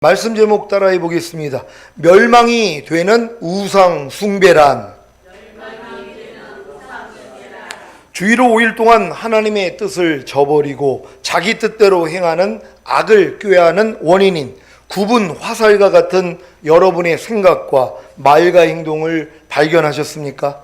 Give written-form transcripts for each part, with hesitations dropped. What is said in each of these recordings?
말씀 제목 따라해 보겠습니다. 멸망이 되는 우상 숭배란. 주일로 5일 동안 하나님의 뜻을 저버리고 자기 뜻대로 행하는 악을 꾀하는 원인인 굽은 화살과 같은 여러분의 생각과 말과 행동을 발견하셨습니까?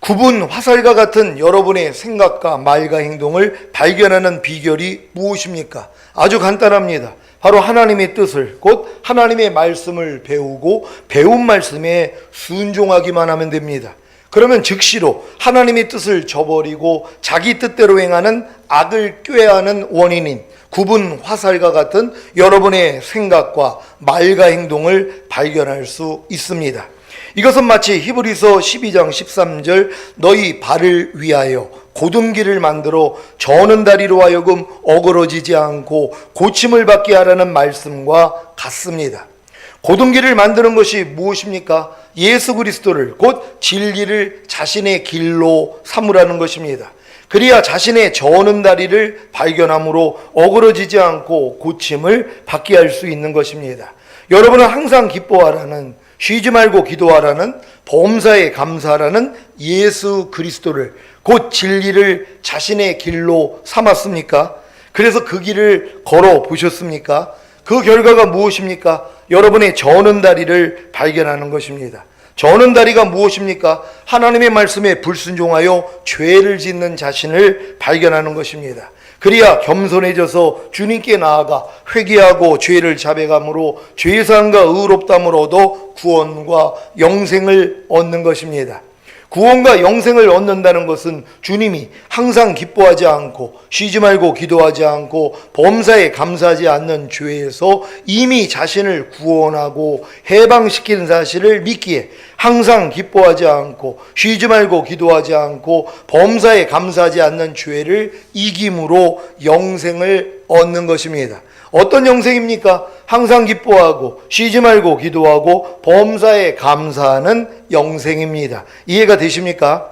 굽은 화살과 같은 여러분의 생각과 말과 행동을 발견하는 비결이 무엇입니까? 아주 간단합니다. 바로 하나님의 뜻을, 곧 하나님의 말씀을 배우고 배운 말씀에 순종하기만 하면 됩니다. 그러면 즉시로 하나님의 뜻을 저버리고 자기 뜻대로 행하는 악을 꾀하는 원인인 굽은 화살과 같은 여러분의 생각과 말과 행동을 발견할 수 있습니다. 이것은 마치 히브리서 12장 13절 너희 발을 위하여 곧은 길을 만들어 저는 다리로 하여금 어그러지지 않고 고침을 받게 하라는 말씀과 같습니다. 곧은 길을 만드는 것이 무엇입니까? 예수 그리스도를 곧 진리를 자신의 길로 삼으라는 것입니다. 그래야 자신의 저는 다리를 발견함으로 어그러지지 않고 고침을 받게 할 수 있는 것입니다. 여러분은 항상 기뻐하라는, 쉬지 말고 기도하라는, 범사에 감사하라는 예수 그리스도를 곧 진리를 자신의 길로 삼았습니까? 그래서 그 길을 걸어 보셨습니까? 그 결과가 무엇입니까? 여러분의 저는 다리를 발견하는 것입니다. 저는 다리가 무엇입니까? 하나님의 말씀에 불순종하여 죄를 짓는 자신을 발견하는 것입니다. 그래야 겸손해져서 주님께 나아가 회개하고 죄를 자백함으로 죄사함과 의롭다함을 얻어 구원과 영생을 얻는 것입니다. 구원과 영생을 얻는다는 것은 주님이 항상 기뻐하지 않고 쉬지 말고 기도하지 않고 범사에 감사하지 않는 죄에서 이미 자신을 구원하고 해방시키는 사실을 믿기에 항상 기뻐하지 않고 쉬지 말고 기도하지 않고 범사에 감사하지 않는 죄를 이김으로 영생을 얻는 것입니다. 어떤 영생입니까? 항상 기뻐하고 쉬지 말고 기도하고 범사에 감사하는 영생입니다. 이해가 되십니까?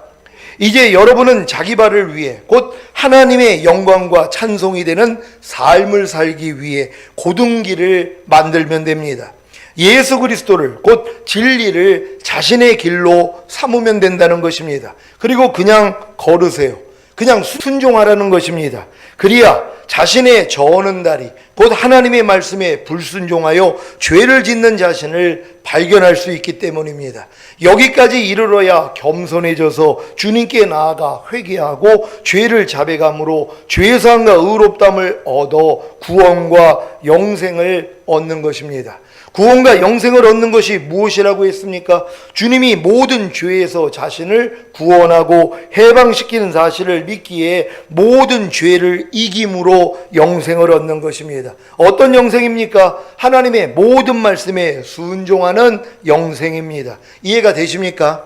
이제 여러분은 자기 발을 위해 곧 하나님의 영광과 찬송이 되는 삶을 살기 위해 곧은 길을 만들면 됩니다. 예수 그리스도를 곧 진리를 자신의 길로 삼으면 된다는 것입니다. 그리고 그냥 걸으세요. 그냥 순종하라는 것입니다. 그래야 자신의 저는 다리, 곧 하나님의 말씀에 불순종하여 죄를 짓는 자신을 발견할 수 있기 때문입니다. 여기까지 이르러야 겸손해져서 주님께 나아가 회개하고 죄를 자백함으로 죄사함과 의롭다함을 얻어 구원과 영생을 얻는 것입니다. 구원과 영생을 얻는 것이 무엇이라고 했습니까? 주님이 모든 죄에서 자신을 구원하고 해방시키는 사실을 믿기에 모든 죄를 이김으로 영생을 얻는 것입니다. 어떤 영생입니까? 하나님의 모든 말씀에 순종하는 영생입니다. 이해가 되십니까?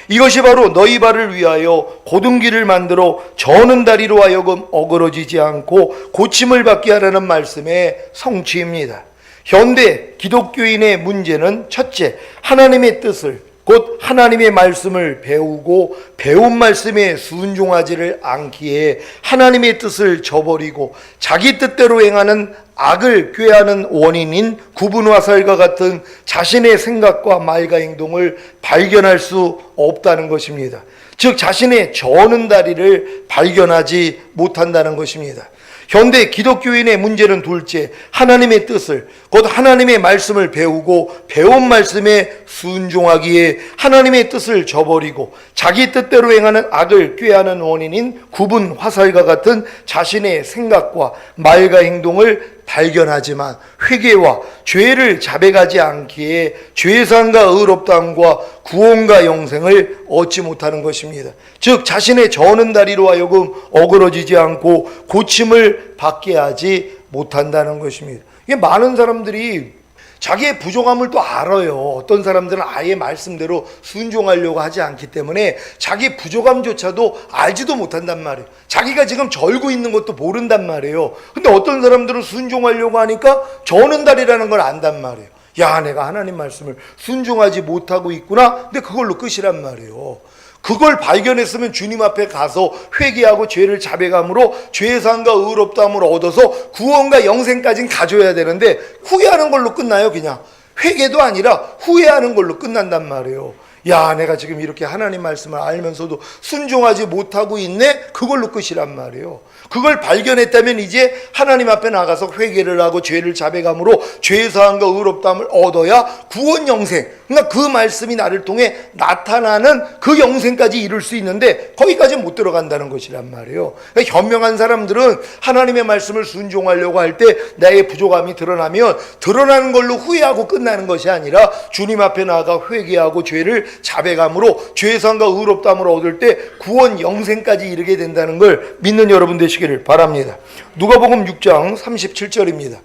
이것이 바로 너희 발을 위하여 곧은 길을 만들어 저는 다리로 하여금 어그러지지 않고 고침을 받게 하라는 말씀의 성취입니다. 현대 기독교인의 문제는 첫째, 하나님의 뜻을 곧 하나님의 말씀을 배우고 배운 말씀에 순종하지를 않기에 하나님의 뜻을 저버리고 자기 뜻대로 행하는 악을 꾀하는 원인인 굽은 화살과 같은 자신의 생각과 말과 행동을 발견할 수 없다는 것입니다. 즉 자신의 저는 다리를 발견하지 못한다는 것입니다. 현대 기독교인의 문제는 둘째, 하나님의 뜻을 곧 하나님의 말씀을 배우고 배운 말씀에 순종하기에 하나님의 뜻을 저버리고 자기 뜻대로 행하는 악을 꾀하는 원인인 굽은 화살과 같은 자신의 생각과 말과 행동을 발견하지만 회개와 죄를 자백하지 않기에 죄사함과 의롭다함과 구원과 영생을 얻지 못하는 것입니다. 즉 자신의 저는 다리로 하여금 어그러지지 않고 고침을 받게 하지 못한다는 것입니다. 이게 많은 사람들이 자기의 부족함을 또 알아요. 어떤 사람들은 아예 말씀대로 순종하려고 하지 않기 때문에 자기 부족함조차도 알지도 못한단 말이에요. 자기가 지금 절고 있는 것도 모른단 말이에요. 근데 어떤 사람들은 순종하려고 하니까 저는 다리라는 걸 안단 말이에요. 야, 내가 하나님 말씀을 순종하지 못하고 있구나. 근데 그걸로 끝이란 말이에요. 그걸 발견했으면 주님 앞에 가서 회개하고 죄를 자백함으로 죄사함과 의롭다함을 얻어서 구원과 영생까지는 가져야 되는데 후회하는 걸로 끝나요. 그냥 회개도 아니라 후회하는 걸로 끝난단 말이에요. 야, 내가 지금 이렇게 하나님 말씀을 알면서도 순종하지 못하고 있네? 그걸로 끝이란 말이에요. 그걸 발견했다면 이제 하나님 앞에 나가서 회개를 하고 죄를 자백함으로 죄사함과 의롭다함을 얻어야 구원 영생, 그러니까 그 말씀이 나를 통해 나타나는 그 영생까지 이룰 수 있는데 거기까지 못 들어간다는 것이란 말이에요. 그러니까 현명한 사람들은 하나님의 말씀을 순종하려고 할 때 나의 부족함이 드러나면 드러나는 걸로 후회하고 끝나는 것이 아니라 주님 앞에 나아가 회개하고 죄를 자백함으로 죄사함과 의롭다함을 얻을 때 구원 영생까지 이르게 된다는 걸 믿는 여러분 되시기를 바랍니다. 누가복음 6장 37절입니다.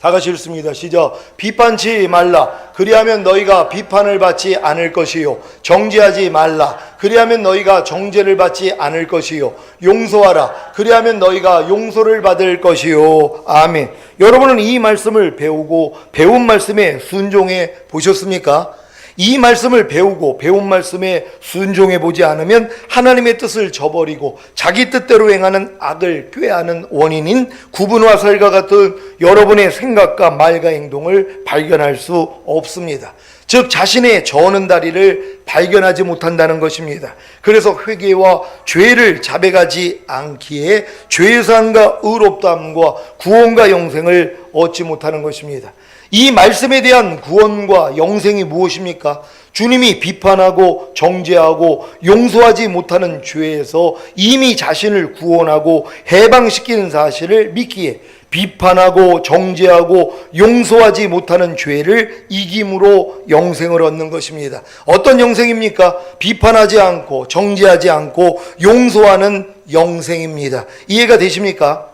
다 같이 읽습니다. 시작. 비판치 말라. 그리하면 너희가 비판을 받지 않을 것이요. 정죄하지 말라. 그리하면 너희가 정죄를 받지 않을 것이요. 용서하라. 그리하면 너희가 용서를 받을 것이요. 아멘. 여러분은 이 말씀을 배우고 배운 말씀에 순종해 보셨습니까? 이 말씀을 배우고 배운 말씀에 순종해 보지 않으면 하나님의 뜻을 저버리고 자기 뜻대로 행하는 악을 꾀하는 원인인 구분화살과 같은 여러분의 생각과 말과 행동을 발견할 수 없습니다. 즉 자신의 저는 다리를 발견하지 못한다는 것입니다. 그래서 회개와 죄를 자백하지 않기에 죄사함과 의롭다함과 구원과 영생을 얻지 못하는 것입니다. 이 말씀에 대한 구원과 영생이 무엇입니까? 주님이 비판하고 정죄하고 용서하지 못하는 죄에서 이미 자신을 구원하고 해방시키는 사실을 믿기에 비판하고 정죄하고 용서하지 못하는 죄를 이김으로 영생을 얻는 것입니다. 어떤 영생입니까? 비판하지 않고 정죄하지 않고 용서하는 영생입니다. 이해가 되십니까?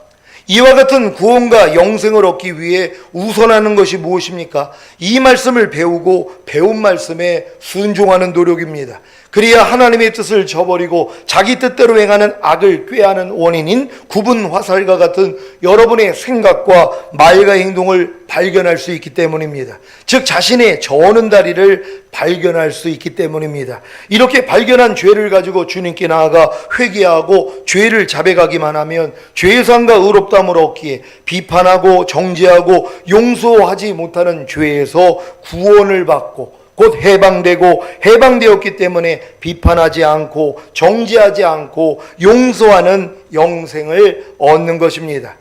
이와 같은 구원과 영생을 얻기 위해 우선하는 것이 무엇입니까? 이 말씀을 배우고 배운 말씀에 순종하는 노력입니다. 그래야 하나님의 뜻을 저버리고 자기 뜻대로 행하는 악을 꾀하는 원인인 구분 화살과 같은 여러분의 생각과 말과 행동을 발견할 수 있기 때문입니다. 즉 자신의 저는 다리를 발견할 수 있기 때문입니다. 이렇게 발견한 죄를 가지고 주님께 나아가 회개하고 죄를 자백하기만 하면 죄상과 의롭다함을 얻기에 비판하고 정죄하고 용서하지 못하는 죄에서 구원을 받고 곧 해방되고 해방되었기 때문에 비판하지 않고 정죄하지 않고 용서하는 영생을 얻는 것입니다.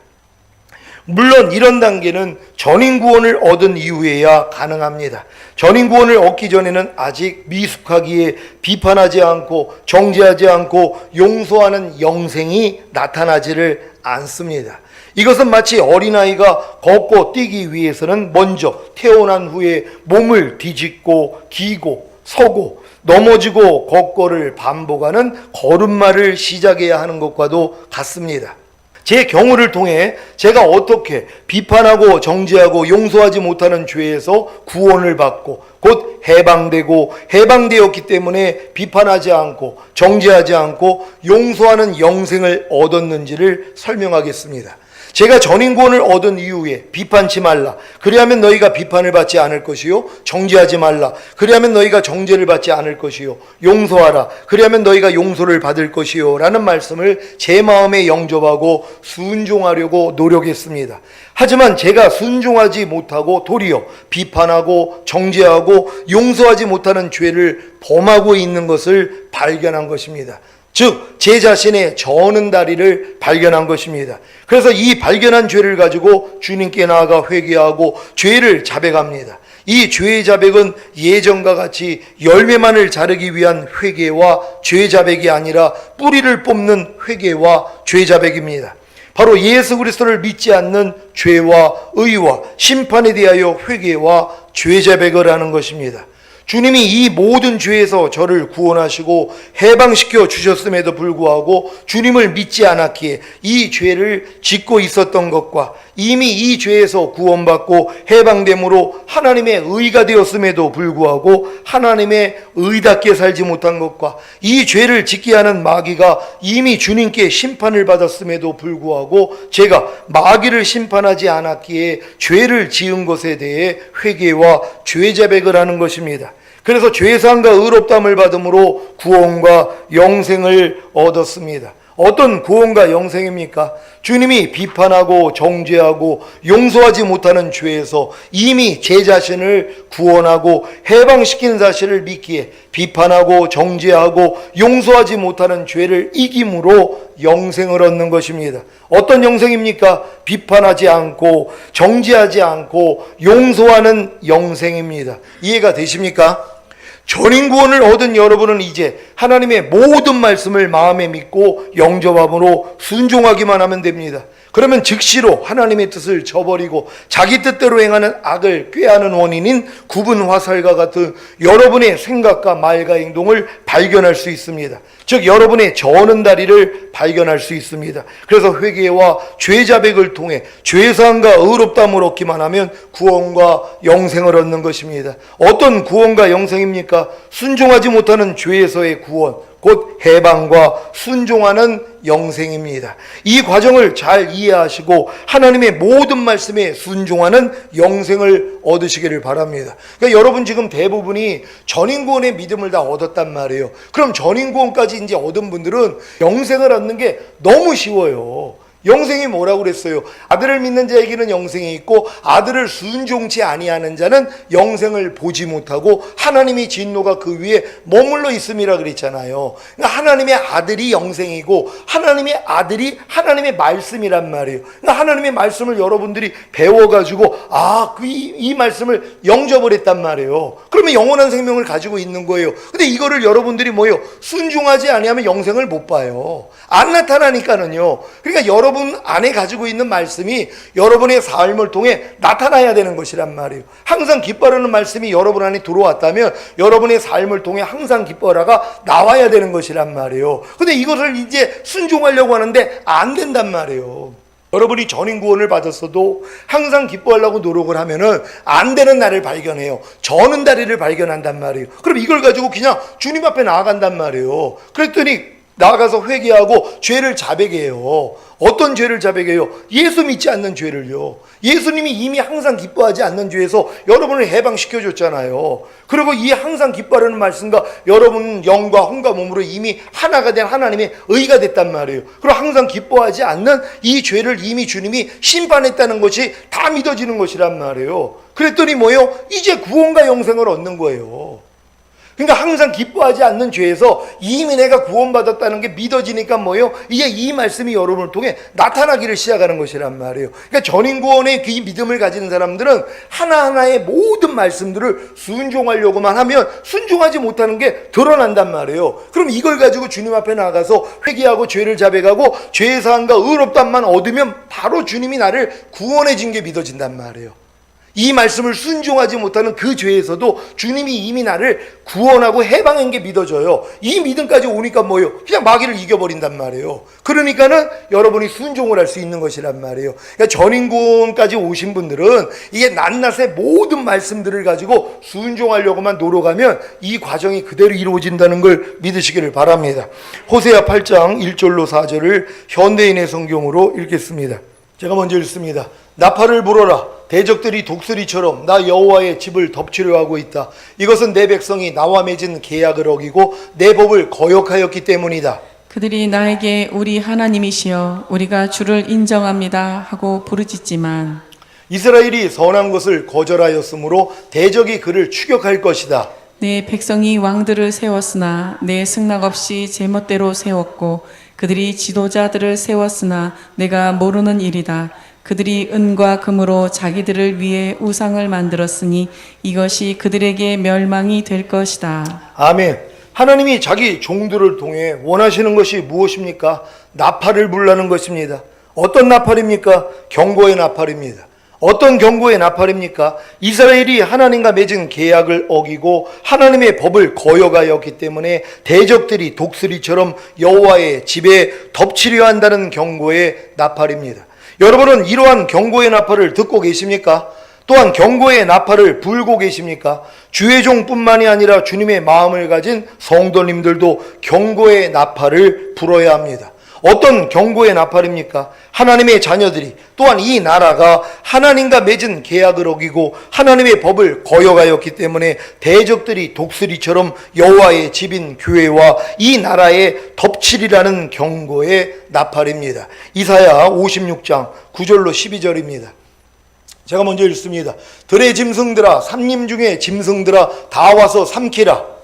물론 이런 단계는 전인구원을 얻은 이후에야 가능합니다. 전인구원을 얻기 전에는 아직 미숙하기에 비판하지 않고 정죄하지 않고 용서하는 영생이 나타나지를 않습니다. 이것은 마치 어린아이가 걷고 뛰기 위해서는 먼저 태어난 후에 몸을 뒤집고 기고 서고 넘어지고 걷고를 반복하는 걸음마를 시작해야 하는 것과도 같습니다. 제 경우를 통해 제가 어떻게 비판하고 정죄하고 용서하지 못하는 죄에서 구원을 받고 곧 해방되고 해방되었기 때문에 비판하지 않고 정죄하지 않고 용서하는 영생을 얻었는지를 설명하겠습니다. 제가 전인구원을 얻은 이후에 비판치 말라. 그리하면 너희가 비판을 받지 않을 것이요. 정죄하지 말라. 그리하면 너희가 정죄를 받지 않을 것이요. 용서하라. 그리하면 너희가 용서를 받을 것이요. 라는 말씀을 제 마음에 영접하고 순종하려고 노력했습니다. 하지만 제가 순종하지 못하고 도리어 비판하고 정죄하고 용서하지 못하는 죄를 범하고 있는 것을 발견한 것입니다. 즉 제 자신의 저는 다리를 발견한 것입니다. 그래서 이 발견한 죄를 가지고 주님께 나아가 회개하고 죄를 자백합니다. 이 죄의 자백은 예전과 같이 열매만을 자르기 위한 회개와 죄 자백이 아니라 뿌리를 뽑는 회개와 죄 자백입니다. 바로 예수 그리스도를 믿지 않는 죄와 의와 심판에 대하여 회개와 죄 자백을 하는 것입니다. 주님이 이 모든 죄에서 저를 구원하시고 해방시켜 주셨음에도 불구하고 주님을 믿지 않았기에 이 죄를 짓고 있었던 것과 이미 이 죄에서 구원받고 해방됨으로 하나님의 의가 되었음에도 불구하고 하나님의 의답게 살지 못한 것과 이 죄를 짓게 하는 마귀가 이미 주님께 심판을 받았음에도 불구하고 제가 마귀를 심판하지 않았기에 죄를 지은 것에 대해 회개와 죄 자백을 하는 것입니다. 그래서 죄사함과 의롭다함을 받음으로 구원과 영생을 얻었습니다. 어떤 구원과 영생입니까? 주님이 비판하고 정죄하고 용서하지 못하는 죄에서 이미 제 자신을 구원하고 해방시키는 사실을 믿기에 비판하고 정죄하고 용서하지 못하는 죄를 이김으로 영생을 얻는 것입니다. 어떤 영생입니까? 비판하지 않고 정죄하지 않고 용서하는 영생입니다. 이해가 되십니까? 전인구원을 얻은 여러분은 이제 하나님의 모든 말씀을 마음에 믿고 영접함으로 순종하기만 하면 됩니다. 그러면 즉시로 하나님의 뜻을 저버리고 자기 뜻대로 행하는 악을 꾀하는 원인인 구분 화살과 같은 여러분의 생각과 말과 행동을 발견할 수 있습니다. 즉 여러분의 저는 다리를 발견할 수 있습니다. 그래서 회개와 죄 자백을 통해 죄사함과 의롭다함을 얻기만 하면 구원과 영생을 얻는 것입니다. 어떤 구원과 영생입니까? 순종하지 못하는 죄에서의 구원, 곧 해방과 순종하는 영생입니다. 이 과정을 잘 이해하시고 하나님의 모든 말씀에 순종하는 영생을 얻으시기를 바랍니다. 그러니까 여러분 지금 대부분이 전인구원의 믿음을 다 얻었단 말이에요. 그럼 전인구원까지 이제 얻은 분들은 영생을 얻는 게 너무 쉬워요. 영생이 뭐라고 그랬어요? 아들을 믿는 자에게는 영생이 있고 아들을 순종치 아니하는 자는 영생을 보지 못하고 하나님의 진노가 그 위에 머물러 있음이라 그랬잖아요. 그러니까 하나님의 아들이 영생이고 하나님의 아들이 하나님의 말씀이란 말이에요. 그러니까 하나님의 말씀을 여러분들이 배워가지고 이 말씀을 영접을 했단 말이에요. 그러면 영원한 생명을 가지고 있는 거예요. 근데 이거를 여러분들이 뭐예요? 순종하지 아니하면 영생을 못 봐요. 안 나타나니까는요. 그러니까 여러분 안에 가지고 있는 말씀이 여러분의 삶을 통해 나타나야 되는 것이란 말이에요. 항상 기뻐하는 말씀이 여러분 안에 들어왔다면 여러분의 삶을 통해 항상 기뻐하라가 나와야 되는 것이란 말이에요. 근데 이것을 이제 순종하려고 하는데 안 된단 말이에요. 여러분이 전인구원을 받았어도 항상 기뻐하려고 노력을 하면은 안 되는 날을 발견해요. 저는 다리를 발견한단 말이에요. 그럼 이걸 가지고 그냥 주님 앞에 나아간단 말이에요. 그랬더니 나아가서 회개하고 죄를 자백해요. 어떤 죄를 자백해요? 예수 믿지 않는 죄를요. 예수님이 이미 항상 기뻐하지 않는 죄에서 여러분을 해방시켜줬잖아요. 그리고 이 항상 기뻐하는 말씀과 여러분 영과 혼과 몸으로 이미 하나가 된 하나님의 의가 됐단 말이에요. 그리고 항상 기뻐하지 않는 이 죄를 이미 주님이 심판했다는 것이 다 믿어지는 것이란 말이에요. 그랬더니 뭐예요? 이제 구원과 영생을 얻는 거예요. 그러니까 항상 기뻐하지 않는 죄에서 이미 내가 구원받았다는 게 믿어지니까 뭐예요? 이제 이 말씀이 여러분을 통해 나타나기를 시작하는 것이란 말이에요. 그러니까 전인구원의 그 믿음을 가진 사람들은 하나하나의 모든 말씀들을 순종하려고만 하면 순종하지 못하는 게 드러난단 말이에요. 그럼 이걸 가지고 주님 앞에 나가서 회개하고 죄를 자백하고 죄의 사함과 의롭다함만 얻으면 바로 주님이 나를 구원해 준 게 믿어진단 말이에요. 이 말씀을 순종하지 못하는 그 죄에서도 주님이 이미 나를 구원하고 해방한 게 믿어져요. 이 믿음까지 오니까 뭐예요? 그냥 마귀를 이겨버린단 말이에요. 그러니까는 여러분이 순종을 할 수 있는 것이란 말이에요. 그러니까 전인구원까지 오신 분들은 이게 낱낱의 모든 말씀들을 가지고 순종하려고만 노력하면 이 과정이 그대로 이루어진다는 걸 믿으시기를 바랍니다. 호세아 8장 1절로 4절을 현대인의 성경으로 읽겠습니다. 제가 먼저 읽습니다. 나팔을 불어라. 대적들이 독수리처럼 나 여호와의 집을 덮치려 하고 있다. 이것은 내 백성이 나와 맺은 계약을 어기고 내 법을 거역하였기 때문이다. 그들이 나에게 우리 하나님이시여 우리가 주를 인정합니다 하고 부르짖지만 이스라엘이 선한 것을 거절하였으므로 대적이 그를 추격할 것이다. 내 백성이 왕들을 세웠으나 내 승낙 없이 제멋대로 세웠고 그들이 지도자들을 세웠으나 내가 모르는 일이다. 그들이 은과 금으로 자기들을 위해 우상을 만들었으니 이것이 그들에게 멸망이 될 것이다. 아멘. 하나님이 자기 종들을 통해 원하시는 것이 무엇입니까? 나팔을 불라는 것입니다. 어떤 나팔입니까? 경고의 나팔입니다. 어떤 경고의 나팔입니까? 이스라엘이 하나님과 맺은 계약을 어기고 하나님의 법을 거역하였기 때문에 대적들이 독수리처럼 여호와의 집에 덮치려 한다는 경고의 나팔입니다. 여러분은 이러한 경고의 나팔을 듣고 계십니까? 또한 경고의 나팔을 불고 계십니까? 주의 종뿐만이 아니라 주님의 마음을 가진 성도님들도 경고의 나팔을 불어야 합니다. 어떤 경고의 나팔입니까? 하나님의 자녀들이, 또한 이 나라가 하나님과 맺은 계약을 어기고 하나님의 법을 거역하였기 때문에 대적들이 독수리처럼 여호와의 집인 교회와 이 나라에 덮치리라는 경고의 나팔입니다. 이사야 56장 9절로 12절입니다. 제가 먼저 읽습니다. 들의 짐승들아, 산림 중에 짐승들아, 다 와서 삼키라.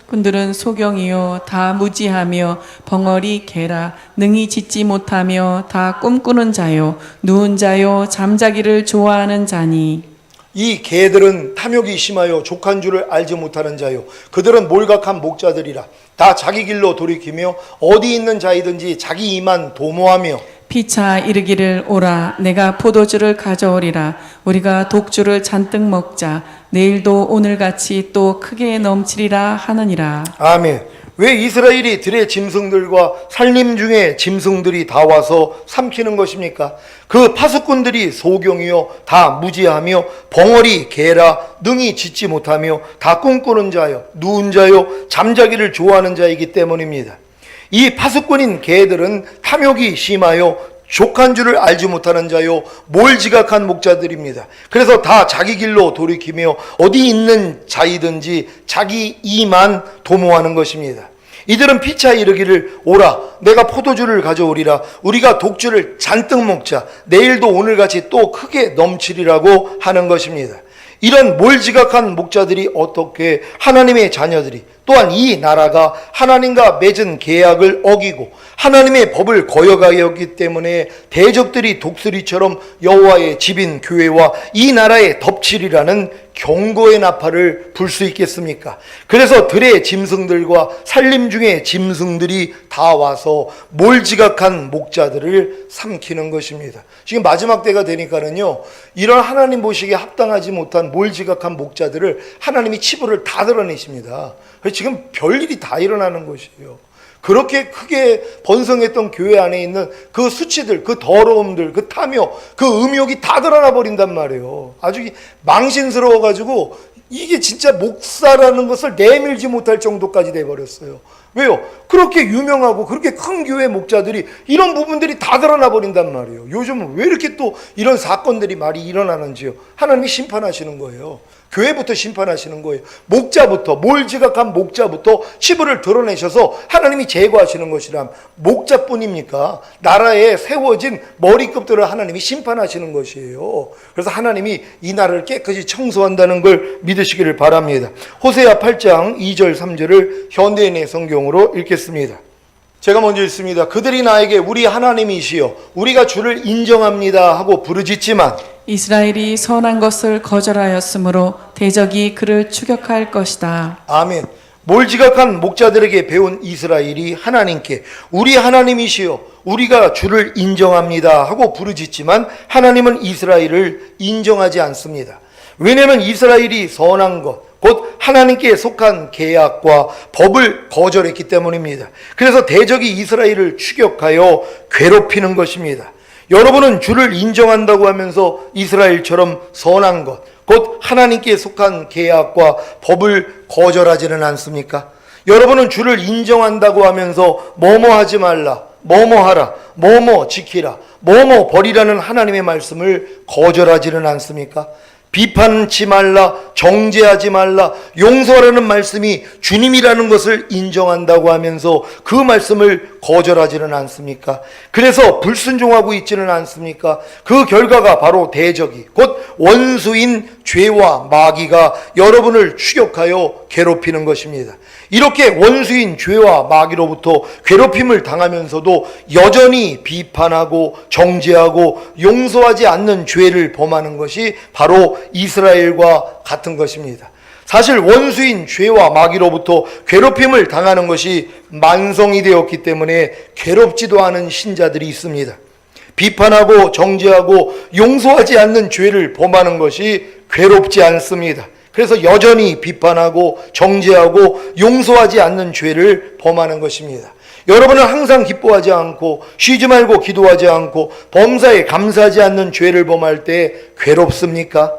군들은 소경이요 다 무지하며 벙어리 개라, 능히 짖지 못하며 다 꿈꾸는 자요 누운 자요 잠자기를 좋아하는 자니. 이 개들은 탐욕이 심하여 족한 줄을 알지 못하는 자요, 그들은 몰각한 목자들이라. 다 자기 길로 돌이키며 어디 있는 자이든지 자기 이만 도모하며 피차 이르기를 오라, 내가 포도주를 가져오리라. 우리가 독주를 잔뜩 먹자. 내일도 오늘같이 또 크게 넘치리라 하느니라. 아멘. 왜 이스라엘이 들의 짐승들과 산림 중에 짐승들이 다 와서 삼키는 것입니까? 그 파수꾼들이 소경이요 다 무지하며 벙어리 개라, 능히 짖지 못하며 다 꿈꾸는 자요 누운 자요 잠자기를 좋아하는 자이기 때문입니다. 이 파수꾼인 개들은 탐욕이 심하여 족한 줄을 알지 못하는 자요 몰지각한 목자들입니다. 그래서 다 자기 길로 돌이키며 어디 있는 자이든지 자기 이만 도모하는 것입니다. 이들은 피차 이르기를 오라, 내가 포도주를 가져오리라. 우리가 독주를 잔뜩 먹자. 내일도 오늘같이 또 크게 넘치리라고 하는 것입니다. 이런 몰지각한 목자들이 어떻게 하나님의 자녀들이, 또한 이 나라가 하나님과 맺은 계약을 어기고 하나님의 법을 거역하였기 때문에 대적들이 독수리처럼 여호와의 집인 교회와 이 나라에 덮치리라는 경고의 나팔을 불 수 있겠습니까? 그래서 들의 짐승들과 산림 중에 짐승들이 다 와서 몰지각한 목자들을 삼키는 것입니다. 지금 마지막 때가 되니까는요, 이런 하나님 보시기에 합당하지 못한 몰지각한 목자들을 하나님이 치부를 다 드러내십니다. 그래서 지금 별일이 다 일어나는 것이에요. 그렇게 크게 번성했던 교회 안에 있는 그 수치들, 그 더러움들, 그 탐욕, 그 음욕이 다 드러나 버린단 말이에요. 아주 망신스러워가지고 이게 진짜 목사라는 것을 내밀지 못할 정도까지 돼버렸어요. 왜요? 그렇게 유명하고 그렇게 큰 교회 목자들이 이런 부분들이 다 드러나 버린단 말이에요. 요즘은 왜 이렇게 또 이런 사건들이 많이 일어나는지요? 하나님이 심판하시는 거예요. 교회부터 심판하시는 거예요. 목자부터, 몰지각한 목자부터 치부를 드러내셔서 하나님이 제거하시는 것이란 목자뿐입니까? 나라에 세워진 머리급들을 하나님이 심판하시는 것이에요. 그래서 하나님이 이 나라를 깨끗이 청소한다는 걸 믿으시기를 바랍니다. 호세아 8장 2절 3절을 현대인의 성경으로 읽겠습니다. 제가 먼저 읽습니다. 그들이 나에게 우리 하나님이시여 우리가 주를 인정합니다 하고 부르짖지만 이스라엘이 선한 것을 거절하였으므로 대적이 그를 추격할 것이다. 아멘. 몰지각한 목자들에게 배운 이스라엘이 하나님께 우리 하나님이시여 우리가 주를 인정합니다 하고 부르짖지만 하나님은 이스라엘을 인정하지 않습니다. 왜냐하면 이스라엘이 선한 것, 곧 하나님께 속한 계약과 법을 거절했기 때문입니다. 그래서 대적이 이스라엘을 추격하여 괴롭히는 것입니다. 여러분은 주를 인정한다고 하면서 이스라엘처럼 선한 것, 곧 하나님께 속한 계약과 법을 거절하지는 않습니까? 여러분은 주를 인정한다고 하면서 뭐뭐 하지 말라, 뭐뭐 하라, 뭐뭐 지키라, 뭐뭐 버리라는 하나님의 말씀을 거절하지는 않습니까? 비판치 말라, 정죄하지 말라, 용서하라는 말씀이 주님이라는 것을 인정한다고 하면서 그 말씀을 거절하지는 않습니까? 그래서 불순종하고 있지는 않습니까? 그 결과가 바로 대적이, 곧 원수인 죄와 마귀가 여러분을 추격하여 괴롭히는 것입니다. 이렇게 원수인 죄와 마귀로부터 괴롭힘을 당하면서도 여전히 비판하고 정죄하고 용서하지 않는 죄를 범하는 것이 바로 이스라엘과 같은 것입니다. 사실 원수인 죄와 마귀로부터 괴롭힘을 당하는 것이 만성이 되었기 때문에 괴롭지도 않은 신자들이 있습니다. 비판하고 정죄하고 용서하지 않는 죄를 범하는 것이 괴롭지 않습니다. 그래서 여전히 비판하고 정죄하고 용서하지 않는 죄를 범하는 것입니다. 여러분은 항상 기뻐하지 않고 쉬지 말고 기도하지 않고 범사에 감사하지 않는 죄를 범할 때 괴롭습니까?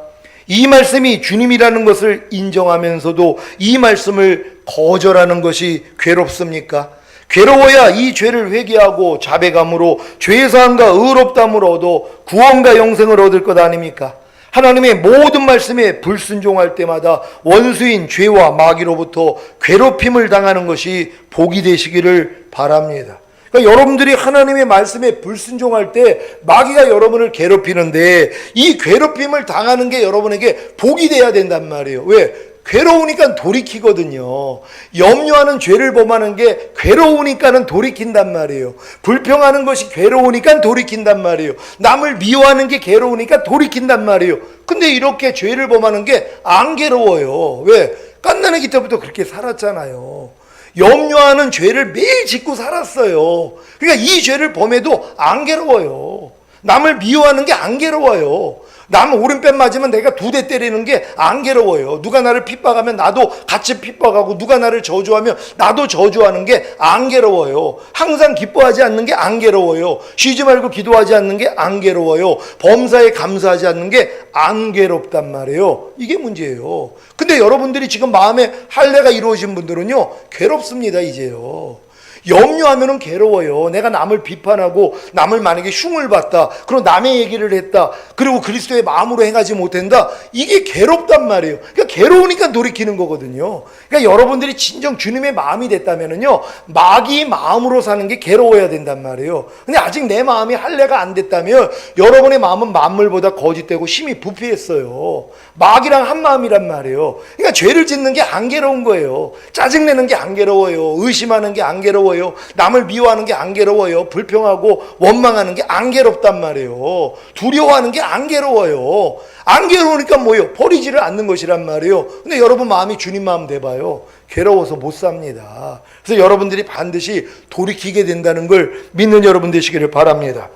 이 말씀이 주님이라는 것을 인정하면서도 이 말씀을 거절하는 것이 괴롭습니까? 괴로워야 이 죄를 회개하고 자백함으로 죄사함과 의롭다함을 얻어 구원과 영생을 얻을 것 아닙니까? 하나님의 모든 말씀에 불순종할 때마다 원수인 죄와 마귀로부터 괴롭힘을 당하는 것이 복이 되시기를 바랍니다. 그러니까 여러분들이 하나님의 말씀에 불순종할 때 마귀가 여러분을 괴롭히는데 이 괴롭힘을 당하는 게 여러분에게 복이 돼야 된단 말이에요. 왜? 괴로우니까 돌이키거든요. 염려하는 죄를 범하는 게 괴로우니까는 돌이킨단 말이에요. 불평하는 것이 괴로우니까 돌이킨단 말이에요. 남을 미워하는 게 괴로우니까 돌이킨단 말이에요. 근데 이렇게 죄를 범하는 게 안 괴로워요. 왜? 갓난아기 때부터 그렇게 살았잖아요. 염려하는 죄를 매일 짓고 살았어요. 그러니까 이 죄를 범해도 안 괴로워요. 남을 미워하는 게 안 괴로워요. 남 오른뺨 맞으면 내가 2대 때리는 게 안 괴로워요. 누가 나를 핍박하면 나도 같이 핍박하고, 누가 나를 저주하면 나도 저주하는 게 안 괴로워요. 항상 기뻐하지 않는 게 안 괴로워요. 쉬지 말고 기도하지 않는 게 안 괴로워요. 범사에 감사하지 않는 게 안 괴롭단 말이에요. 이게 문제예요. 근데 여러분들이 지금 마음에 할례가 이루어진 분들은요, 괴롭습니다. 이제요. 염려하면은 괴로워요. 내가 남을 비판하고 남을 만약에 흉을 봤다, 그리고 남의 얘기를 했다, 그리고 그리스도의 마음으로 행하지 못한다, 이게 괴롭단 말이에요. 그러니까 괴로우니까 돌이키는 거거든요. 그러니까 여러분들이 진정 주님의 마음이 됐다면은요, 마귀의 마음으로 사는 게 괴로워야 된단 말이에요. 근데 아직 내 마음이 할례가 안 됐다면 여러분의 마음은 만물보다 거짓되고 심히 부패했어요. 마귀랑 한 마음이란 말이에요. 그러니까 죄를 짓는 게 안 괴로운 거예요. 짜증내는 게 안 괴로워요. 의심하는 게 안 괴로워요. 남을 미워하는 게 안 괴로워요. 불평하고 원망하는 게 안 괴롭단 말이에요. 두려워하는 게 안 괴로워요. 안 괴로우니까 뭐예요? 버리지를 않는 것이란 말이에요. 근데 여러분 마음이 주님 마음 돼봐요. 괴로워서 못 삽니다. 그래서 여러분들이 반드시 돌이키게 된다는 걸 믿는 여러분 되시기를 바랍니다.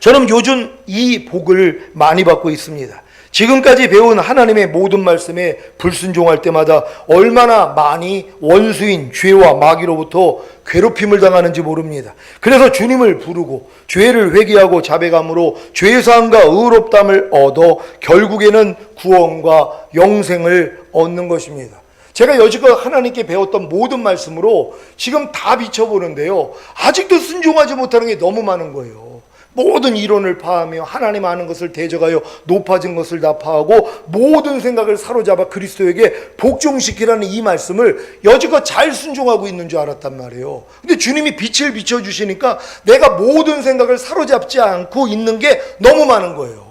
저는 요즘 이 복을 많이 받고 있습니다. 지금까지 배운 하나님의 모든 말씀에 불순종할 때마다 얼마나 많이 원수인 죄와 마귀로부터 괴롭힘을 당하는지 모릅니다. 그래서 주님을 부르고 죄를 회개하고 자백함으로 죄사함과 의롭다함을 얻어 결국에는 구원과 영생을 얻는 것입니다. 제가 여지껏 하나님께 배웠던 모든 말씀으로 지금 다 비춰보는데요, 아직도 순종하지 못하는 게 너무 많은 거예요. 모든 이론을 파하며 하나님 아는 것을 대적하여 높아진 것을 다 파하고 모든 생각을 사로잡아 그리스도에게 복종시키라는 이 말씀을 여지껏 잘 순종하고 있는 줄 알았단 말이에요. 근데 주님이 빛을 비춰주시니까 내가 모든 생각을 사로잡지 않고 있는 게 너무 많은 거예요.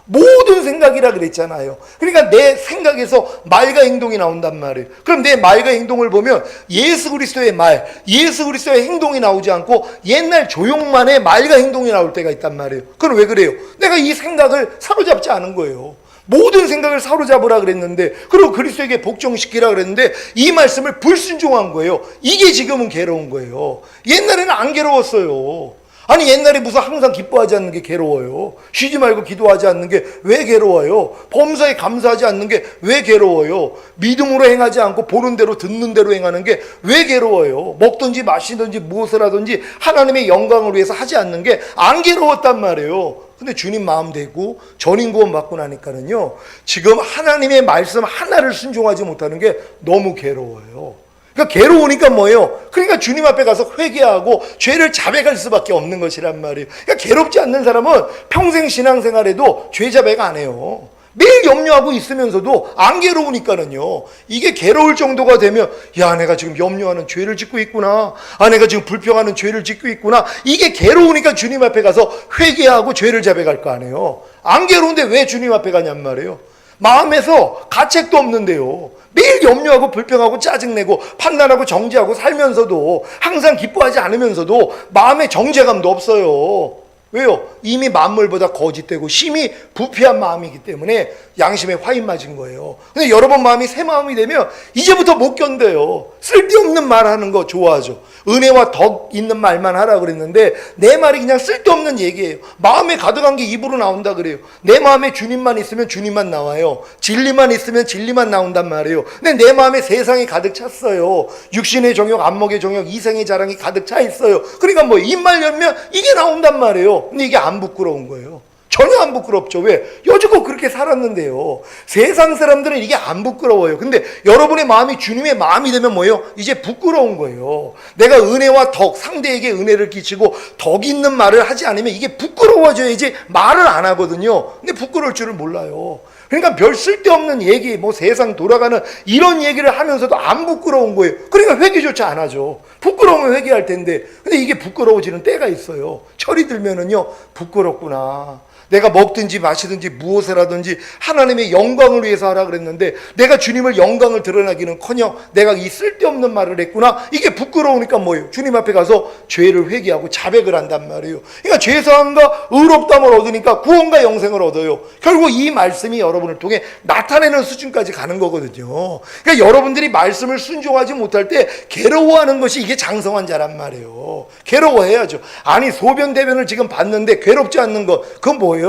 모든 생각이라 그랬잖아요. 그러니까 내 생각에서 말과 행동이 나온단 말이에요. 그럼 내 말과 행동을 보면 예수 그리스도의 말, 예수 그리스도의 행동이 나오지 않고 옛날 조용만의 말과 행동이 나올 때가 있단 말이에요. 그럼 왜 그래요? 내가 이 생각을 사로잡지 않은 거예요. 모든 생각을 사로잡으라 그랬는데, 그리고 그리스도에게 복종시키라 그랬는데 이 말씀을 불순종한 거예요. 이게 지금은 괴로운 거예요. 옛날에는 안 괴로웠어요. 아니 옛날에 무슨 항상 기뻐하지 않는 게 괴로워요? 쉬지 말고 기도하지 않는 게 왜 괴로워요? 범사에 감사하지 않는 게 왜 괴로워요? 믿음으로 행하지 않고 보는 대로 듣는 대로 행하는 게 왜 괴로워요? 먹든지 마시든지 무엇을 하든지 하나님의 영광을 위해서 하지 않는 게 안 괴로웠단 말이에요. 근데 주님 마음 되고 전인 구원 받고 나니까는요, 지금 하나님의 말씀 하나를 순종하지 못하는 게 너무 괴로워요. 그러니까 괴로우니까 뭐예요? 그러니까 주님 앞에 가서 회개하고 죄를 자백할 수밖에 없는 것이란 말이에요. 그러니까 괴롭지 않는 사람은 평생 신앙생활에도 죄 자백 안 해요. 매일 염려하고 있으면서도 안 괴로우니까는요, 이게 괴로울 정도가 되면 야, 내가 지금 염려하는 죄를 짓고 있구나, 아, 내가 지금 불평하는 죄를 짓고 있구나, 이게 괴로우니까 주님 앞에 가서 회개하고 죄를 자백할 거 아니에요. 안 괴로운데 왜 주님 앞에 가냔 말이에요. 마음에서 가책도 없는데요, 매일 염려하고 불평하고 짜증내고 판단하고 정죄하고 살면서도 항상 기뻐하지 않으면서도 마음에 정죄감도 없어요. 왜요? 이미 만물보다 거짓되고 심히 부패한 마음이기 때문에 양심에 화인 맞은 거예요. 근데 여러분 마음이 새 마음이 되면 이제부터 못 견뎌요. 쓸데없는 말 하는 거 좋아하죠. 은혜와 덕 있는 말만 하라 그랬는데 내 말이 그냥 쓸데없는 얘기예요. 마음에 가득한 게 입으로 나온다 그래요. 내 마음에 주님만 있으면 주님만 나와요. 진리만 있으면 진리만 나온단 말이에요. 근데 내 마음에 세상이 가득 찼어요. 육신의 정욕, 안목의 정욕, 이생의 자랑이 가득 차 있어요. 그러니까 뭐 입만 열면 이게 나온단 말이에요. 근데 이게 안 부끄러운 거예요. 전혀 안 부끄럽죠. 왜? 여지껏 그렇게 살았는데요. 세상 사람들은 이게 안 부끄러워요. 근데 여러분의 마음이 주님의 마음이 되면 뭐예요? 이제 부끄러운 거예요. 내가 은혜와 덕, 상대에게 은혜를 끼치고 덕 있는 말을 하지 않으면 이게 부끄러워져야지 말을 안 하거든요. 근데 부끄러울 줄을 몰라요. 그러니까 별 쓸데없는 얘기, 뭐 세상 돌아가는 이런 얘기를 하면서도 안 부끄러운 거예요. 그러니까 회개조차 안 하죠. 부끄러우면 회개할 텐데. 근데 이게 부끄러워지는 때가 있어요. 철이 들면은요, 부끄럽구나. 내가 먹든지 마시든지 무엇을 하든지 하나님의 영광을 위해서 하라 그랬는데 내가 주님을 영광을 드러나기는커녕 내가 이 쓸데없는 말을 했구나. 이게 부끄러우니까 뭐예요? 주님 앞에 가서 죄를 회개하고 자백을 한단 말이에요. 그러니까 죄사함과 의롭다함을 얻으니까 구원과 영생을 얻어요. 결국 이 말씀이 여러분을 통해 나타내는 수준까지 가는 거거든요. 그러니까 여러분들이 말씀을 순종하지 못할 때 괴로워하는 것이 이게 장성한 자란 말이에요. 괴로워해야죠. 아니 소변 대변을 지금 봤는데 괴롭지 않는 것, 그건 뭐예요?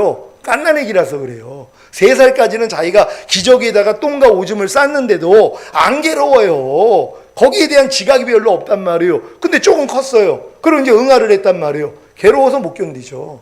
깐난애기라서 그래요. 3살까지는 자기가 기저귀에다가 똥과 오줌을 쌌는데도 안 괴로워요. 거기에 대한 지각이 별로 없단 말이에요. 근데 조금 컸어요. 그리고 이제 응아를 했단 말이에요. 괴로워서 못 견디죠.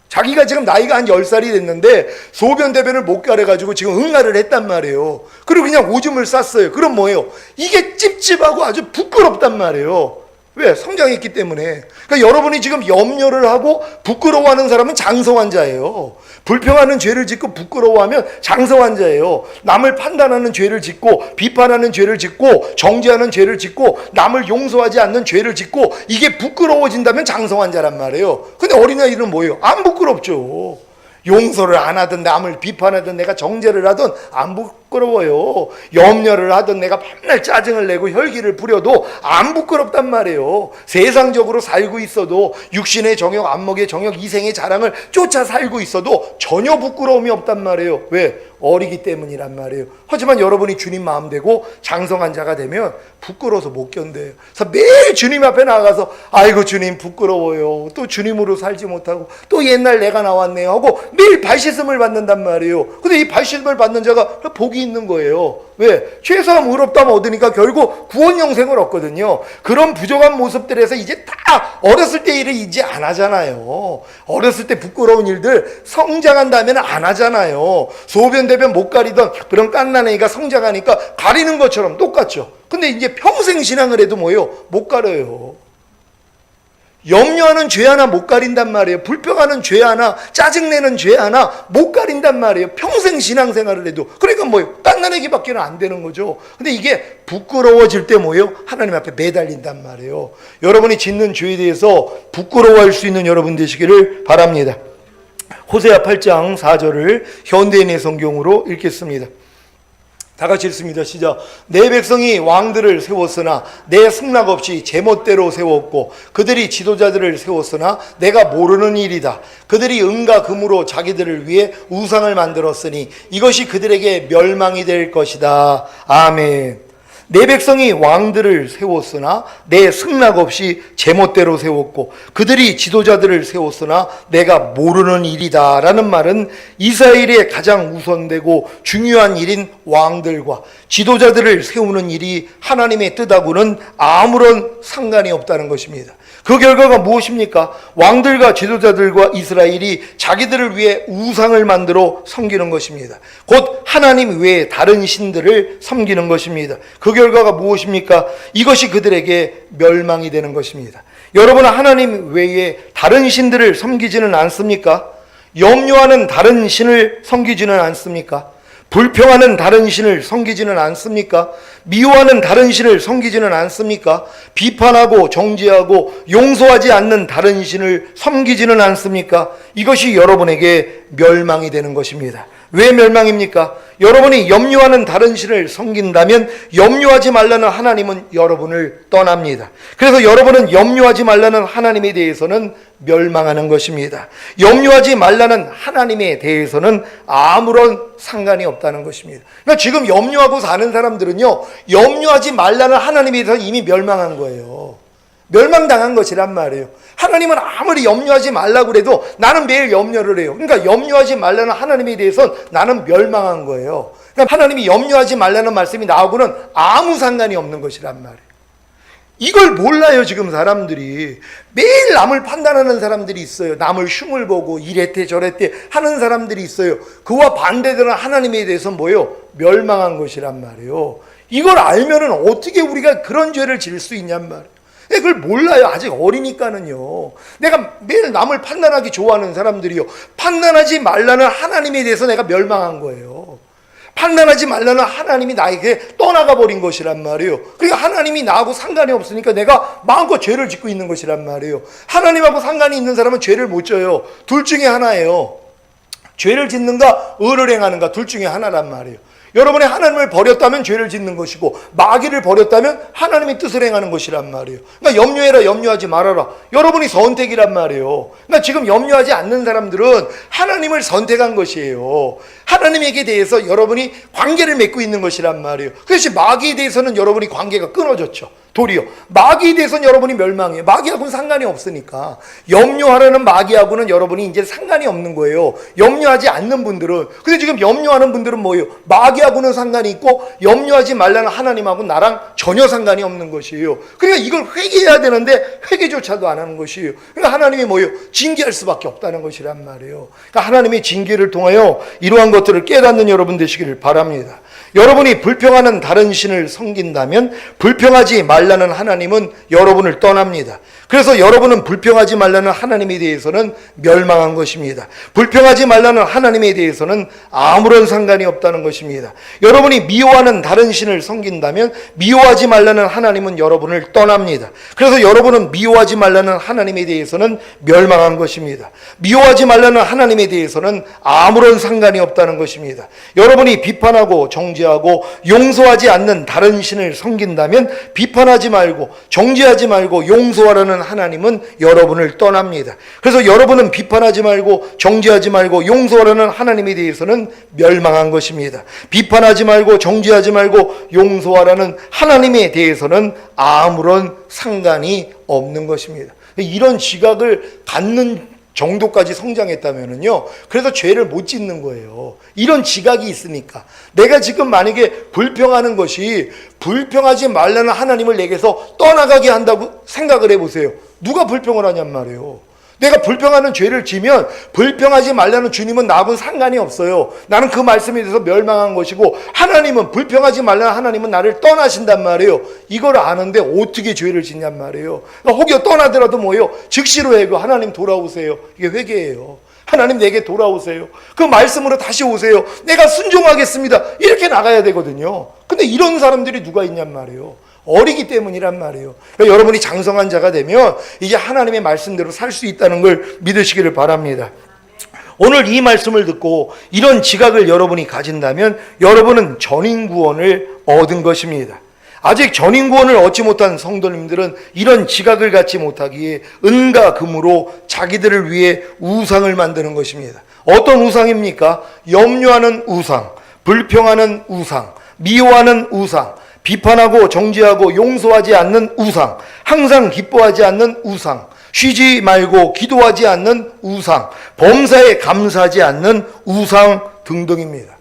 자기가 지금 나이가 한 10살이 됐는데 소변 대변을 못 가려가지고 지금 응아를 했단 말이에요. 그리고 그냥 오줌을 쌌어요. 그럼 뭐예요? 이게 찝찝하고 아주 부끄럽단 말이에요. 왜? 성장했기 때문에. 그러니까 여러분이 지금 염려를 하고 부끄러워하는 사람은 장성한 자예요. 불평하는 죄를 짓고 부끄러워하면 장성한 자예요. 남을 판단하는 죄를 짓고 비판하는 죄를 짓고 정죄하는 죄를 짓고 남을 용서하지 않는 죄를 짓고 이게 부끄러워진다면 장성한 자란 말이에요. 근데 어린아이는 뭐예요? 안 부끄럽죠. 용서를 안 하든 남을 비판하든 내가 정죄를 하든 안 부끄러워요. 염려를 하든 내가 맨날 짜증을 내고 혈기를 부려도 안 부끄럽단 말이에요. 세상적으로 살고 있어도 육신의 정욕, 안목의 정욕, 이생의 자랑을 쫓아 살고 있어도 전혀 부끄러움이 없단 말이에요. 왜? 어리기 때문이란 말이에요. 하지만 여러분이 주님 마음 되고 장성한 자가 되면 부끄러워서 못 견뎌요. 그래서 매일 주님 앞에 나가서 아이고 주님 부끄러워요. 또 주님으로 살지 못하고 또 옛날 내가 나왔네요 하고 매일 발씻음을 받는단 말이에요. 근데 이 발씻음을 받는 자가 복이 있는 거예요. 왜? 죄사함 의롭다함 얻으니까 결국 구원 영생을 얻거든요. 그런 부족한 모습들에서 이제 다 어렸을 때 일을 이제 안 하잖아요. 어렸을 때 부끄러운 일들 성장한 다음에는 안 하잖아요. 소변 대변 못 가리던 그런 깐난애기가 성장하니까 가리는 것처럼 똑같죠. 근데 이제 평생 신앙을 해도 뭐예요? 못 가려요. 염려하는 죄 하나 못 가린단 말이에요. 불평하는 죄 하나, 짜증내는 죄 하나 못 가린단 말이에요. 평생 신앙생활을 해도. 그러니까 뭐예요? 깐난애기밖에는 안 되는 거죠. 근데 이게 부끄러워질 때 뭐예요? 하나님 앞에 매달린단 말이에요. 여러분이 짓는 죄에 대해서 부끄러워할 수 있는 여러분 되시기를 바랍니다. 호세아 8장 4절을 현대인의 성경으로 읽겠습니다. 다 같이 읽습니다. 시작. 내 백성이 왕들을 세웠으나 내 승낙 없이 제멋대로 세웠고 그들이 지도자들을 세웠으나 내가 모르는 일이다. 그들이 은과 금으로 자기들을 위해 우상을 만들었으니 이것이 그들에게 멸망이 될 것이다. 아멘. 내 백성이 왕들을 세웠으나 내 승낙 없이 제멋대로 세웠고 그들이 지도자들을 세웠으나 내가 모르는 일이다 라는 말은 이스라엘의 가장 우선되고 중요한 일인 왕들과 지도자들을 세우는 일이 하나님의 뜻하고는 아무런 상관이 없다는 것입니다. 그 결과가 무엇입니까? 왕들과 지도자들과 이스라엘이 자기들을 위해 우상을 만들어 섬기는 것입니다. 곧 하나님 외에 다른 신들을 섬기는 것입니다. 그 결과가 무엇입니까? 이것이 그들에게 멸망이 되는 것입니다. 여러분은 하나님 외에 다른 신들을 섬기지는 않습니까? 염려하는 다른 신을 섬기지는 않습니까? 불평하는 다른 신을 섬기지는 않습니까? 미워하는 다른 신을 섬기지는 않습니까? 비판하고 정죄하고 용서하지 않는 다른 신을 섬기지는 않습니까? 이것이 여러분에게 멸망이 되는 것입니다. 왜 멸망입니까? 여러분이 염려하는 다른 신을 섬긴다면 염려하지 말라는 하나님은 여러분을 떠납니다. 그래서 여러분은 염려하지 말라는 하나님에 대해서는 멸망하는 것입니다. 염려하지 말라는 하나님에 대해서는 아무런 상관이 없다는 것입니다. 그러니까 지금 염려하고 사는 사람들은요, 염려하지 말라는 하나님에 대해서 이미 멸망한 거예요. 멸망당한 것이란 말이에요. 하나님은 아무리 염려하지 말라고 그래도 나는 매일 염려를 해요. 그러니까 염려하지 말라는 하나님에 대해서는 나는 멸망한 거예요. 그러니까 하나님이 염려하지 말라는 말씀이 나하고는 아무 상관이 없는 것이란 말이에요. 이걸 몰라요. 지금 사람들이 매일 남을 판단하는 사람들이 있어요. 남을 흉을 보고 이랬대 저랬대 하는 사람들이 있어요. 그와 반대되는 하나님에 대해서 뭐예요? 멸망한 것이란 말이에요. 이걸 알면은 어떻게 우리가 그런 죄를 지을 수 있냔 말이에요. 그걸 몰라요. 아직 어리니까는요. 내가 매일 남을 판단하기 좋아하는 사람들이요, 판단하지 말라는 하나님에 대해서 내가 멸망한 거예요. 판단하지 말라는 하나님이 나에게 떠나가 버린 것이란 말이에요. 그러니까 하나님이 나하고 상관이 없으니까 내가 마음껏 죄를 짓고 있는 것이란 말이에요. 하나님하고 상관이 있는 사람은 죄를 못 져요. 둘 중에 하나예요. 죄를 짓는가 의를 행하는가, 둘 중에 하나란 말이에요. 여러분이 하나님을 버렸다면 죄를 짓는 것이고, 마귀를 버렸다면 하나님의 뜻을 행하는 것이란 말이에요. 그러니까 염려해라, 염려하지 말아라. 여러분이 선택이란 말이에요. 그러니까 지금 염려하지 않는 사람들은 하나님을 선택한 것이에요. 하나님에게 대해서 여러분이 관계를 맺고 있는 것이란 말이에요. 그래서 마귀에 대해서는 여러분이 관계가 끊어졌죠. 도리어 마귀에 대해서는 여러분이 멸망해요. 마귀하고는 상관이 없으니까. 염려하려는 마귀하고는 여러분이 이제 상관이 없는 거예요. 염려하지 않는 분들은. 근데 지금 염려하는 분들은 뭐예요? 마귀하고는 상관이 있고 염려하지 말라는 하나님하고는 나랑 전혀 상관이 없는 것이에요. 그러니까 이걸 회개해야 되는데 회개조차도 안 하는 것이에요. 그러니까 하나님이 뭐예요? 징계할 수밖에 없다는 것이란 말이에요. 그러니까 하나님의 징계를 통하여 이러한 것들을 깨닫는 여러분 되시기를 바랍니다. 여러분이 불평하는 다른 신을 섬긴다면 불평하지 말라는 하나님은 여러분을 떠납니다. 그래서 여러분은 불평하지 말라는 하나님에 대해서는 멸망한 것입니다. 불평하지 말라는 하나님에 대해서는 아무런 상관이 없다는 것입니다. 여러분이 미워하는 다른 신을 섬긴다면 미워하지 말라는 하나님은 여러분을 떠납니다. 그래서 여러분은 미워하지 말라는 하나님에 대해서는 멸망한 것입니다. 미워하지 말라는 하나님에 대해서는 아무런 상관이 없다는 것입니다. 여러분이 비판하고 정죄하고 용서하지 않는 다른 신을 섬긴다면 비판하지 말고 정죄하지 말고 용서하라는 하나님은 여러분을 떠납니다. 그래서 여러분은 비판하지 말고 정죄하지 말고 용서하라는 하나님에 대해서는 멸망한 것입니다. 비판하지 말고 정죄하지 말고 용서하라는 하나님에 대해서는 아무런 상관이 없는 것입니다. 이런 지각을 갖는 정도까지 성장했다면은요, 그래서 죄를 못 짓는 거예요. 이런 지각이 있으니까. 내가 지금 만약에 불평하는 것이 불평하지 말라는 하나님을 내게서 떠나가게 한다고 생각을 해보세요. 누가 불평을 하냔 말이에요. 내가 불평하는 죄를 지면 불평하지 말라는 주님은 나하고는 상관이 없어요. 나는 그 말씀에 대해서 멸망한 것이고, 하나님은 불평하지 말라는 하나님은 나를 떠나신단 말이에요. 이걸 아는데 어떻게 죄를 짓냔 말이에요. 그러니까 혹여 떠나더라도 뭐예요? 즉시로 해고 하나님 돌아오세요. 이게 회개예요. 하나님 내게 돌아오세요. 그 말씀으로 다시 오세요. 내가 순종하겠습니다. 이렇게 나가야 되거든요. 근데 이런 사람들이 누가 있냔 말이에요. 어리기 때문이란 말이에요. 그러니까 여러분이 장성한 자가 되면 이제 하나님의 말씀대로 살 수 있다는 걸 믿으시기를 바랍니다. 오늘 이 말씀을 듣고 이런 지각을 여러분이 가진다면 여러분은 전인구원을 얻은 것입니다. 아직 전인구원을 얻지 못한 성도님들은 이런 지각을 갖지 못하기에 은과 금으로 자기들을 위해 우상을 만드는 것입니다. 어떤 우상입니까? 염려하는 우상, 불평하는 우상, 미워하는 우상, 비판하고 정죄하고 용서하지 않는 우상, 항상 기뻐하지 않는 우상, 쉬지 말고 기도하지 않는 우상, 범사에 감사하지 않는 우상 등등입니다.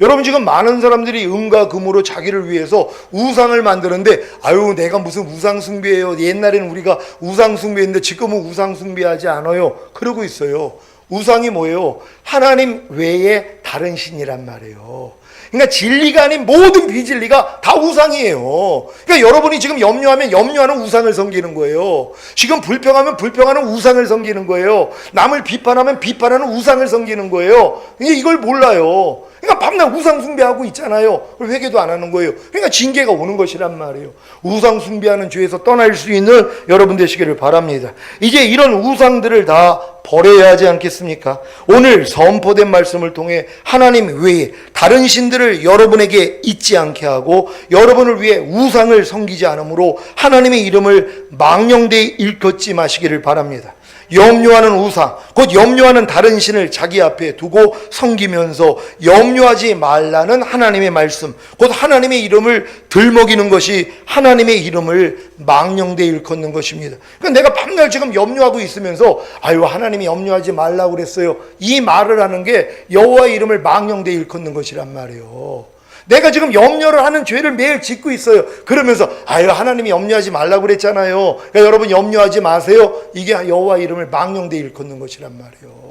여러분, 지금 많은 사람들이 은과 금으로 자기를 위해서 우상을 만드는데, 아유 내가 무슨 우상 숭배예요. 옛날에는 우리가 우상 숭배했는데 지금은 우상 숭배하지 않아요. 그러고 있어요. 우상이 뭐예요? 하나님 외에 다른 신이란 말이에요. 그러니까 진리가 아닌 모든 비진리가 다 우상이에요. 그러니까 여러분이 지금 염려하면 염려하는 우상을 섬기는 거예요. 지금 불평하면 불평하는 우상을 섬기는 거예요. 남을 비판하면 비판하는 우상을 섬기는 거예요. 이걸 몰라요. 그러니까 밤낮 우상 숭배하고 있잖아요. 회개도 안 하는 거예요. 그러니까 징계가 오는 것이란 말이에요. 우상 숭배하는 죄에서 떠날 수 있는 여러분 되시기를 바랍니다. 이제 이런 우상들을 다 버려야 하지 않겠습니까? 오늘 선포된 말씀을 통해 하나님 외에 다른 신들을 여러분에게 잊지 않게 하고 여러분을 위해 우상을 섬기지 않으므로 하나님의 이름을 망령되이 일컫지 마시기를 바랍니다. 염려하는 우상, 곧 염려하는 다른 신을 자기 앞에 두고 섬기면서 염려하지 말라는 하나님의 말씀, 곧 하나님의 이름을 들먹이는 것이 하나님의 이름을 망령되이 일컫는 것입니다. 그러니까 내가 밤낮 지금 염려하고 있으면서 아유 하나님이 염려하지 말라고 그랬어요, 이 말을 하는 게 여호와의 이름을 망령되이 일컫는 것이란 말이에요. 내가 지금 염려를 하는 죄를 매일 짓고 있어요. 그러면서 아유 하나님이 염려하지 말라고 그랬잖아요. 그러니까 여러분 염려하지 마세요. 이게 여호와 이름을 망령되이 일컫는 것이란 말이에요.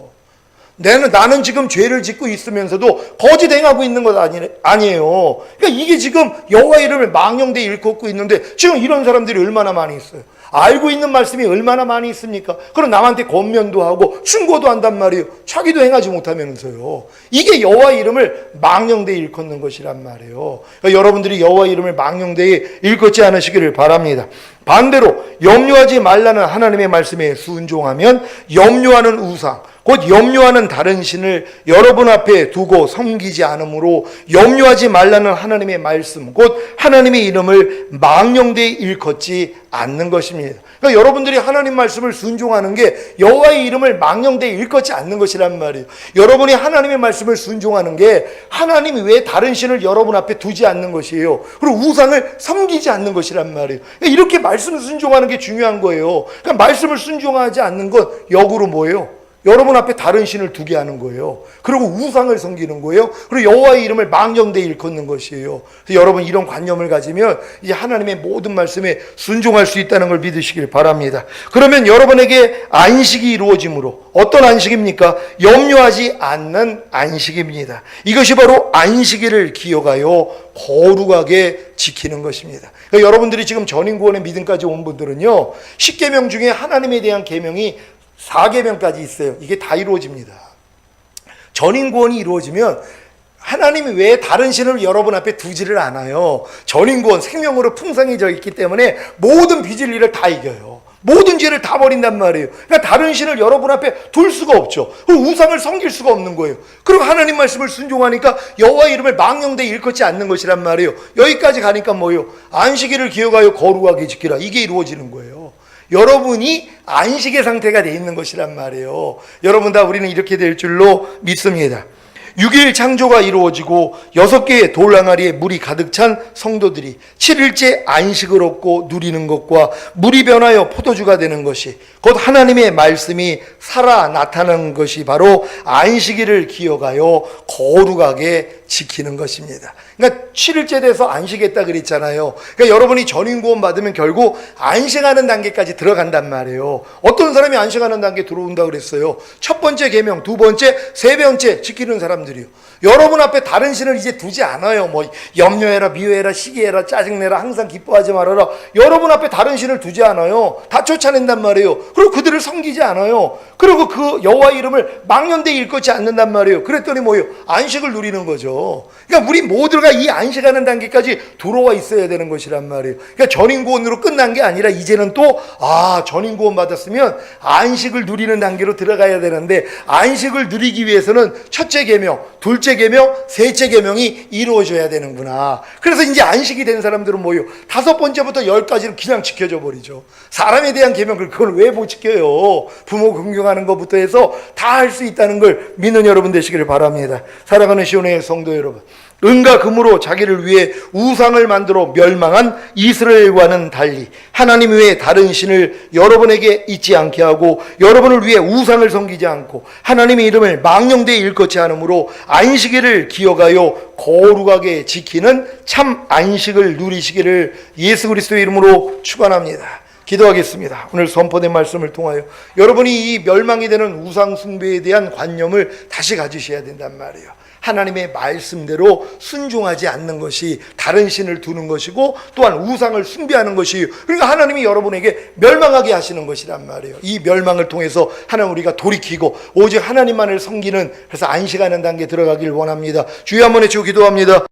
나는 지금 죄를 짓고 있으면서도 거짓 행하고 있는 것 아니에요. 그러니까 이게 지금 여호와 이름을 망령되이 일컫고 있는데 지금 이런 사람들이 얼마나 많이 있어요. 알고 있는 말씀이 얼마나 많이 있습니까? 그럼 남한테 권면도 하고 충고도 한단 말이에요. 자기도 행하지 못하면서요. 이게 여호와 이름을 망령되이 일컫는 것이란 말이에요. 그러니까 여러분들이 여호와 이름을 망령되이 일컫지 않으시기를 바랍니다. 반대로 염려하지 말라는 하나님의 말씀에 순종하면 염려하는 우상, 곧 염려하는 다른 신을 여러분 앞에 두고 섬기지 않으므로 염려하지 말라는 하나님의 말씀, 곧 하나님의 이름을 망령되이 일컫지 않는 것입니다. 그러니까 여러분들이 하나님 말씀을 순종하는 게 여호와의 이름을 망령되이 일컫지 않는 것이란 말이에요. 여러분이 하나님의 말씀을 순종하는 게 하나님 외에 다른 신을 여러분 앞에 두지 않는 것이에요. 그리고 우상을 섬기지 않는 것이란 말이에요. 그러니까 이렇게 말씀을 순종하는 게 중요한 거예요. 그러니까 말씀을 순종하지 않는 건 역으로 뭐예요? 여러분 앞에 다른 신을 두게 하는 거예요. 그리고 우상을 섬기는 거예요. 그리고 여호와의 이름을 망령되이 일컫는 것이에요. 그래서 여러분 이런 관념을 가지면 이제 하나님의 모든 말씀에 순종할 수 있다는 걸 믿으시길 바랍니다. 그러면 여러분에게 안식이 이루어지므로, 어떤 안식입니까? 염려하지 않는 안식입니다. 이것이 바로 안식일을 기억하여 거룩하게 지키는 것입니다. 그러니까 여러분들이 지금 전인구원의 믿음까지 온 분들은요, 10계명 중에 하나님에 대한 계명이 4계명까지 있어요. 이게 다 이루어집니다. 전인구원이 이루어지면 하나님이 외에 다른 신을 여러분 앞에 두지를 않아요. 전인구원 생명으로 풍성해져 있기 때문에 모든 비진리를 다 이겨요. 모든 죄를 다 버린단 말이에요. 그러니까 다른 신을 여러분 앞에 둘 수가 없죠. 그리고 우상을 섬길 수가 없는 거예요. 그리고 하나님 말씀을 순종하니까 여호와 이름을 망령되이 일컫지 않는 것이란 말이에요. 여기까지 가니까 뭐예요? 안식일을 기억하여 거룩하게 지키라. 이게 이루어지는 거예요. 여러분이 안식의 상태가 돼 있는 것이란 말이에요. 여러분 다 우리는 이렇게 될 줄로 믿습니다. 6일 창조가 이루어지고 6개의 돌 항아리에 물이 가득 찬 성도들이 7일째 안식을 얻고 누리는 것과 물이 변하여 포도주가 되는 것이, 곧 하나님의 말씀이 살아 나타나는 것이 바로 안식일을 기억하여 거룩하게 지키는 것입니다. 그러니까 7일째 돼서 안식했다 그랬잖아요. 그러니까 여러분이 전인구원 받으면 결국 안식하는 단계까지 들어간단 말이에요. 어떤 사람이 안식하는 단계 들어온다 그랬어요? 첫 번째 계명, 두 번째, 세 번째 지키는 사람들이요. 여러분 앞에 다른 신을 이제 두지 않아요. 뭐 염려해라, 미워해라, 시기해라, 짜증내라, 항상 기뻐하지 말아라. 여러분 앞에 다른 신을 두지 않아요. 다 쫓아낸단 말이에요. 그리고 그들을 섬기지 않아요. 그리고 그 여호와 이름을 망령되이 일컫지 않는단 말이에요. 그랬더니 뭐예요? 안식을 누리는 거죠. 그러니까 우리 모두가 이 안식하는 단계까지 들어와 있어야 되는 것이란 말이에요. 그러니까 전인구원으로 끝난 게 아니라 이제는 또 전인구원 받았으면 안식을 누리는 단계로 들어가야 되는데, 안식을 누리기 위해서는 첫째 계명, 둘째 계명, 셋째 계명이 이루어져야 되는구나. 그래서 이제 안식이 된 사람들은 뭐예요? 5번째부터 10까지를 그냥 지켜져 버리죠. 사람에 대한 계명, 그걸 왜 못 지켜요? 부모 긍정하는 것부터 해서 다 할 수 있다는 걸 믿는 여러분 되시기를 바랍니다. 사랑하는 시온의 성도 여러분, 은과 금으로 자기를 위해 우상을 만들어 멸망한 이스라엘과는 달리 하나님 외에 다른 신을 여러분에게 잊지 않게 하고 여러분을 위해 우상을 섬기지 않고 하나님의 이름을 망령되이 일컫지 않으므로 안식일을 기억하여 거룩하게 지키는 참 안식을 누리시기를 예수 그리스도의 이름으로 축원합니다. 기도하겠습니다. 오늘 선포된 말씀을 통하여 여러분이 이 멸망이 되는 우상 숭배에 대한 관념을 다시 가지셔야 된단 말이에요. 하나님의 말씀대로 순종하지 않는 것이 다른 신을 두는 것이고, 또한 우상을 숭배하는 것이에요. 그러니까 하나님이 여러분에게 멸망하게 하시는 것이란 말이에요. 이 멸망을 통해서 하나님 우리가 돌이키고 오직 하나님만을 섬기는, 그래서 안식하는 단계에 들어가길 원합니다. 주여 한번 외치고 기도합니다.